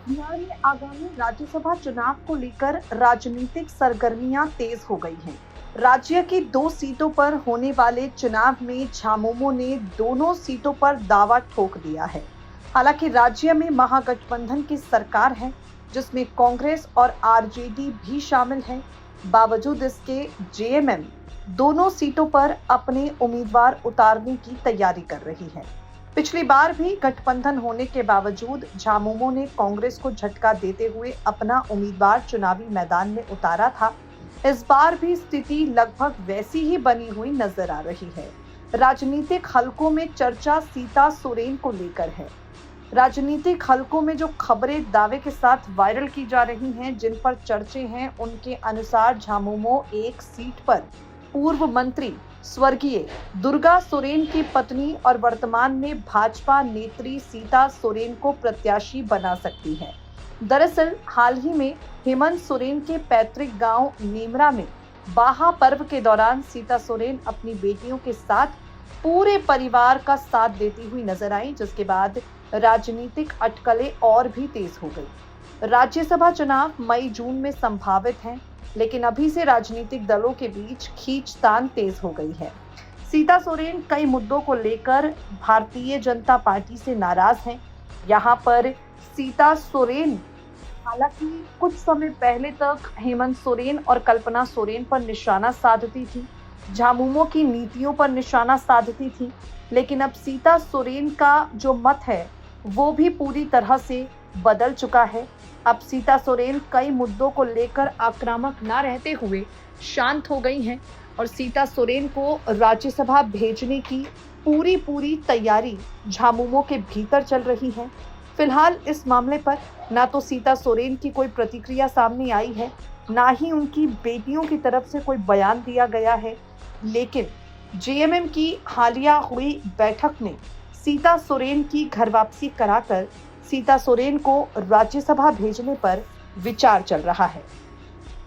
बिहार में आगामी राज्यसभा चुनाव को लेकर राजनीतिक सरगर्मियां तेज हो गई हैं। राज्य की 2 सीटों पर होने वाले चुनाव में झामुमो ने दोनों सीटों पर दावा ठोक दिया है। हालांकि राज्य में महागठबंधन की सरकार है, जिसमें कांग्रेस और आरजेडी भी शामिल है। बावजूद इसके जेएमएम दोनों सीटों पर अपने उम्मीदवार उतारने की तैयारी कर रही है। पिछली बार भी गठबंधन होने के बावजूद झामुमो ने कांग्रेस को झटका देते हुए अपना उम्मीदवार चुनावी मैदान में उतारा था। इस बार भी स्थिति लगभग वैसी ही बनी हुई नजर आ रही है। राजनीतिक हलकों में चर्चा सीता सोरेन को लेकर है। राजनीतिक हलकों में जो खबरें दावे के साथ वायरल की जा रही हैं, जिन पर चर्चे हैं, उनके अनुसार झामुमो एक सीट पर पूर्व मंत्री स्वर्गीय दुर्गा सोरेन की पत्नी और वर्तमान में भाजपा नेत्री सीता सोरेन को प्रत्याशी बना सकती है। दरअसल हाल ही में हेमंत सोरेन के पैतृक गांव नेमरा में बाहा पर्व के दौरान सीता सोरेन अपनी बेटियों के साथ पूरे परिवार का साथ देती हुई नजर आई, जिसके बाद राजनीतिक अटकलें और भी तेज हो गई। राज्यसभा चुनाव मई जून में संभावित हैं, लेकिन अभी से राजनीतिक दलों के बीच खींचतान तेज हो गई है। सीता सोरेन कई मुद्दों को लेकर भारतीय जनता पार्टी से नाराज हैं। यहाँ पर सीता सोरेन हालांकि कुछ समय पहले तक हेमंत सोरेन और कल्पना सोरेन पर निशाना साधती थी, झामुमो की नीतियों पर निशाना साधती थी, लेकिन अब सीता सोरेन का जो मत है वो भी पूरी तरह से बदल चुका है। अब सीता सोरेन कई मुद्दों को लेकर आक्रामक न रहते हुए शांत हो गई हैं और सीता सोरेन को राज्यसभा भेजने की पूरी तैयारी झामुमो के भीतर चल रही है। फिलहाल इस मामले पर ना तो सीता सोरेन की कोई प्रतिक्रिया सामने आई है, ना ही उनकी बेटियों की तरफ से कोई बयान दिया गया है, लेकिन जेएमएम की हालिया हुई बैठक में सीता सोरेन की घर वापसी कराकर सीता सोरेन को राज्यसभा भेजने पर विचार चल रहा है।